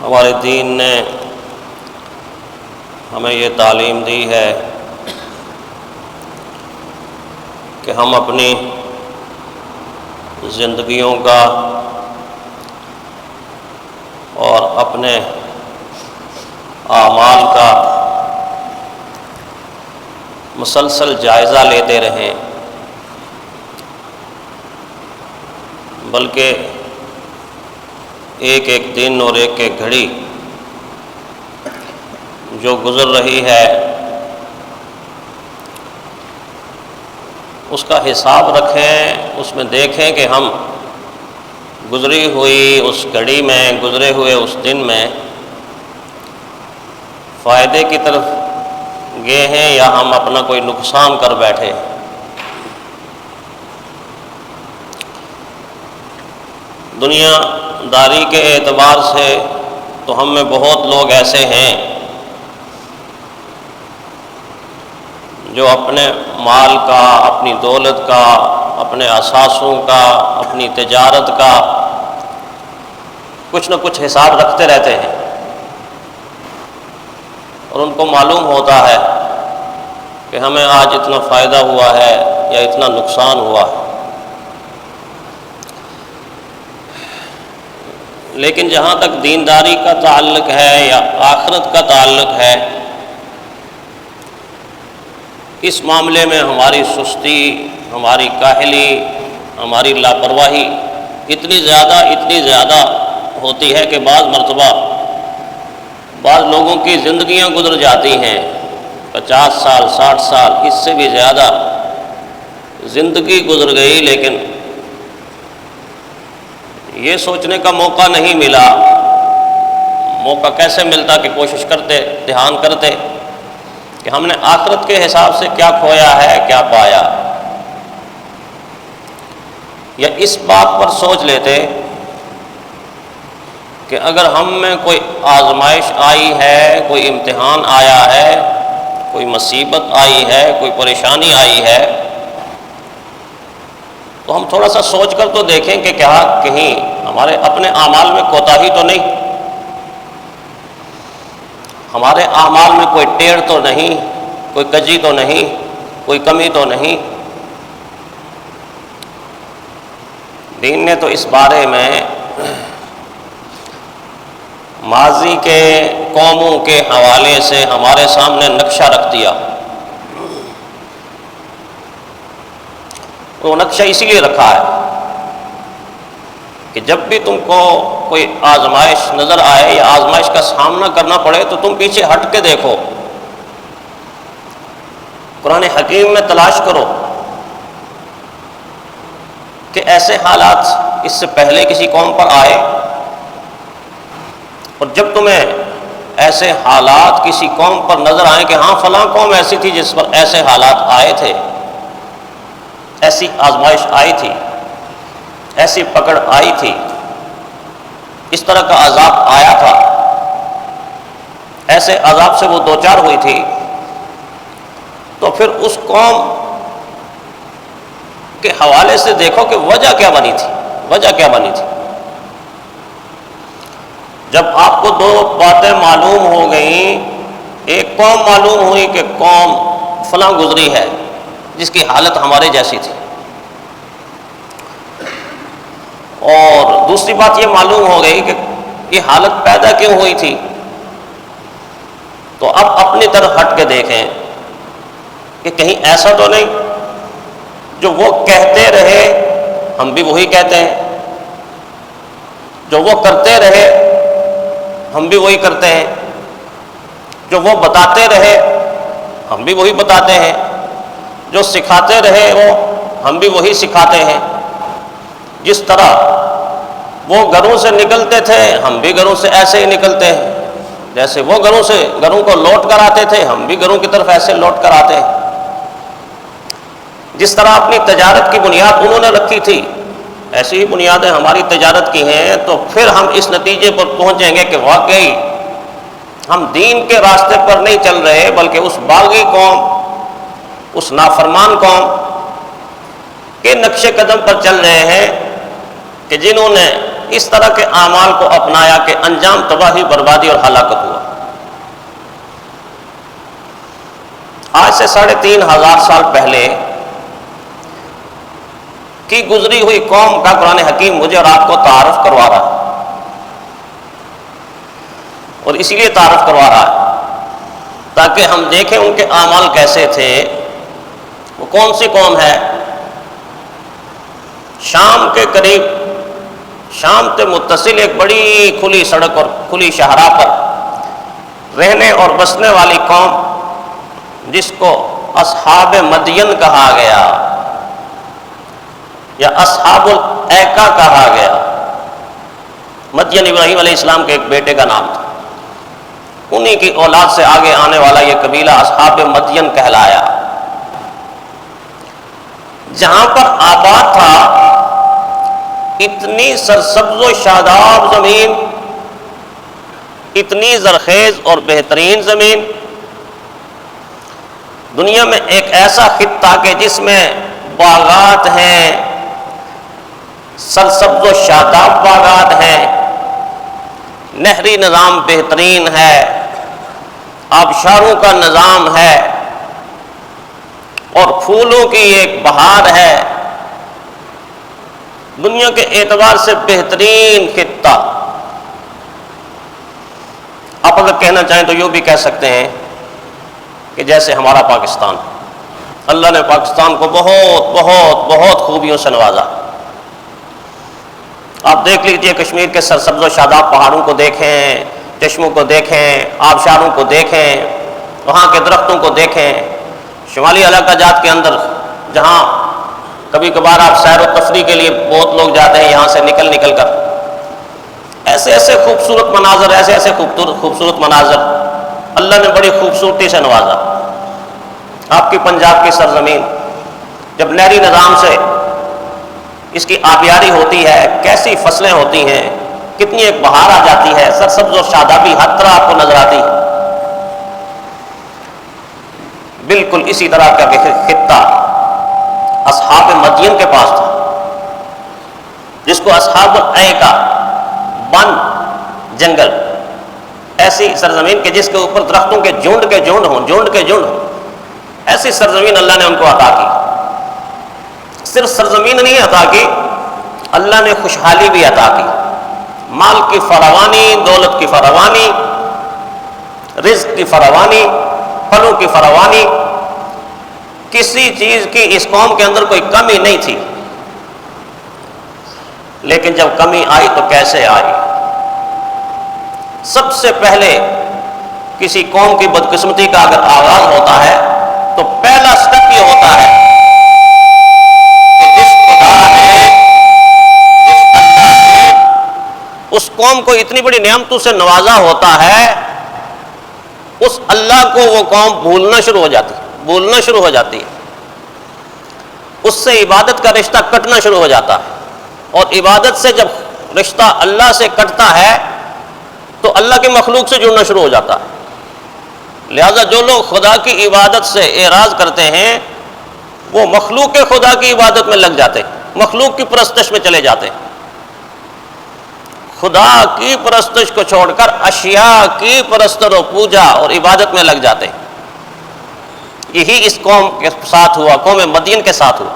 ہمارے دین نے ہمیں یہ تعلیم دی ہے کہ ہم اپنی زندگیوں کا اور اپنے اعمال کا مسلسل جائزہ لیتے رہیں، بلکہ ایک ایک دن اور ایک ایک گھڑی جو گزر رہی ہے اس کا حساب رکھیں، اس میں دیکھیں کہ ہم گزری ہوئی اس گھڑی میں، گزرے ہوئے اس دن میں فائدے کی طرف گئے ہیں یا ہم اپنا کوئی نقصان کر بیٹھے۔ دنیا داری کے اعتبار سے تو ہم میں بہت لوگ ایسے ہیں جو اپنے مال کا، اپنی دولت کا، اپنے اثاثوں کا، اپنی تجارت کا کچھ نہ کچھ حساب رکھتے رہتے ہیں، اور ان کو معلوم ہوتا ہے کہ ہمیں آج اتنا فائدہ ہوا ہے یا اتنا نقصان ہوا ہے۔ لیکن جہاں تک دینداری کا تعلق ہے یا آخرت کا تعلق ہے، اس معاملے میں ہماری سستی، ہماری کاہلی، ہماری لاپرواہی اتنی زیادہ ہوتی ہے کہ بعض مرتبہ بعض لوگوں کی زندگیاں گزر جاتی ہیں، 50 سال، 60 سال، اس سے بھی زیادہ زندگی گزر گئی، لیکن یہ سوچنے کا موقع نہیں ملا۔ موقع کیسے ملتا کہ کوشش کرتے، دھیان کرتے کہ ہم نے آخرت کے حساب سے کیا کھویا ہے، کیا پایا، یا اس بات پر سوچ لیتے کہ اگر ہم میں کوئی آزمائش آئی ہے، کوئی امتحان آیا ہے، کوئی مصیبت آئی ہے، کوئی پریشانی آئی ہے، تو ہم تھوڑا سا سوچ کر تو دیکھیں کہ کیا کہیں ہمارے اپنے اعمال میں کوتاہی تو نہیں، ہمارے اعمال میں کوئی ٹیڑھ تو نہیں، کوئی کجی تو نہیں، کوئی کمی تو نہیں۔ دین نے تو اس بارے میں ماضی کے قوموں کے حوالے سے ہمارے سامنے نقشہ رکھ دیا۔ وہ نقشہ اسی لیے رکھا ہے کہ جب بھی تم کو کوئی آزمائش نظر آئے یا آزمائش کا سامنا کرنا پڑے تو تم پیچھے ہٹ کے دیکھو، قرآن حکیم میں تلاش کرو کہ ایسے حالات اس سے پہلے کسی قوم پر آئے، اور جب تمہیں ایسے حالات کسی قوم پر نظر آئیں کہ ہاں فلاں قوم ایسی تھی جس پر ایسے حالات آئے تھے، ایسی آزمائش آئی تھی، ایسی پکڑ آئی تھی، اس طرح کا عذاب آیا تھا، ایسے عذاب سے وہ دوچار ہوئی تھی، تو پھر اس قوم کے حوالے سے دیکھو کہ وجہ کیا بنی تھی، وجہ کیا بنی تھی۔ جب آپ کو دو باتیں معلوم ہو گئیں، ایک قوم معلوم ہوئی کہ قوم فلاں گزری ہے جس کی حالت ہمارے جیسی تھی، اور دوسری بات یہ معلوم ہو گئی کہ یہ حالت پیدا کیوں ہوئی تھی، تو اب اپنی طرف ہٹ کے دیکھیں کہ کہیں ایسا تو نہیں جو وہ کہتے رہے ہم بھی وہی کہتے ہیں، جو وہ کرتے رہے ہم بھی وہی کرتے ہیں، جو وہ بتاتے رہے ہم بھی وہی بتاتے ہیں، جو سکھاتے رہے وہ ہم بھی وہی سکھاتے ہیں، جس طرح وہ گھروں سے نکلتے تھے ہم بھی گھروں سے ایسے ہی نکلتے ہیں، جیسے وہ گھروں کو لوٹ کر آتے تھے ہم بھی گھروں کی طرف ایسے لوٹ کر آتے ہیں، جس طرح اپنی تجارت کی بنیاد انہوں نے رکھی تھی ایسی ہی بنیادیں ہماری تجارت کی ہیں، تو پھر ہم اس نتیجے پر پہنچیں گے کہ واقعی ہم دین کے راستے پر نہیں چل رہے بلکہ اس باغی قوم، اس نافرمان قوم کے نقش قدم پر چل رہے ہیں کہ جنہوں نے اس طرح کے اعمال کو اپنایا کہ انجام تباہی، بربادی اور ہلاکت ہوا۔ آج سے 3500 سال پہلے کی گزری ہوئی قوم کا قرآن حکیم مجھے اور آپ کو تعارف کروا رہا ہے، اور اسی لیے تعارف کروا رہا ہے تاکہ ہم دیکھیں ان کے اعمال کیسے تھے۔ وہ کون سی قوم ہے؟ شام کے قریب، شام سے متصل ایک بڑی کھلی سڑک اور کھلی شاہراہ پر رہنے اور بسنے والی قوم، جس کو اصحاب مدین کہا گیا یا اصحاب الایکا کہا گیا۔ مدین ابراہیم علیہ السلام کے ایک بیٹے کا نام تھا، انہی کی اولاد سے آگے آنے والا یہ قبیلہ اصحاب مدین کہلایا۔ جہاں پر آباد تھا، اتنی سرسبز و شاداب زمین، اتنی زرخیز اور بہترین زمین، دنیا میں ایک ایسا خطہ کہ جس میں باغات ہیں، سرسبز و شاداب باغات ہیں، نہری نظام بہترین ہے، آبشاروں کا نظام ہے، اور پھولوں کی ایک بہار ہے، دنیا کے اعتبار سے بہترین خطہ۔ آپ اگر کہنا چاہیں تو یوں بھی کہہ سکتے ہیں کہ جیسے ہمارا پاکستان، اللہ نے پاکستان کو بہت بہت بہت خوبیوں سے نوازا۔ آپ دیکھ لیجئے، کشمیر کے سرسبز و شاداب پہاڑوں کو دیکھیں، چشموں کو دیکھیں، آبشاروں کو دیکھیں، وہاں کے درختوں کو دیکھیں۔ شمالی علاقہ جات کے اندر جہاں کبھی کبھار آپ سیر و تفریح کے لیے بہت لوگ جاتے ہیں یہاں سے نکل کر، ایسے ایسے خوبصورت مناظر، ایسے ایسے خوبصورت مناظر اللہ نے بڑی خوبصورتی سے نوازا۔ آپ کی پنجاب کی سرزمین جب نہری نظام سے اس کی آبیاری ہوتی ہے، کیسی فصلیں ہوتی ہیں، کتنی ایک بہار آ جاتی ہے، سرسبز و شادابی ہر طرح آپ کو نظر آتی ہے۔ بالکل اسی طرح کا خطہ اصحاب مدین کے پاس تھا، جس کو اصحاب الایکا، بن جنگل، ایسی سرزمین کے جس کے اوپر درختوں کے جھنڈ کے جھنڈ ہوں، ایسی سرزمین اللہ نے ان کو عطا کی۔ صرف سرزمین نہیں عطا کی، اللہ نے خوشحالی بھی عطا کی، مال کی فراوانی، دولت کی فراوانی، رزق کی فراوانی، پھلوں کی فراوانی، کسی چیز کی اس قوم کے اندر کوئی کمی نہیں تھی۔ لیکن جب کمی آئی تو کیسے آئی؟ سب سے پہلے کسی قوم کی بدقسمتی کا اگر آغاز ہوتا ہے تو پہلا سٹیپ یہ ہوتا ہے کہ جس خدا نے اس قوم کو اتنی بڑی نعمتوں سے نوازا ہوتا ہے، اس اللہ کو وہ قوم بھولنا شروع ہو جاتی ہے، اس سے عبادت کا رشتہ کٹنا شروع ہو جاتا ہے، اور عبادت سے جب رشتہ اللہ سے کٹتا ہے تو اللہ کی مخلوق سے جڑنا شروع ہو جاتا ہے۔ لہذا جو لوگ خدا کی عبادت سے اعراض کرتے ہیں وہ مخلوق خدا کی عبادت میں لگ جاتے ہیں، مخلوق کی پرستش میں چلے جاتے ہیں، خدا کی پرستش کو چھوڑ کر اشیاء کی پرستش و پوجا اور عبادت میں لگ جاتے ہیں۔ یہی اس قوم کے ساتھ ہوا، قوم مدین کے ساتھ ہوا۔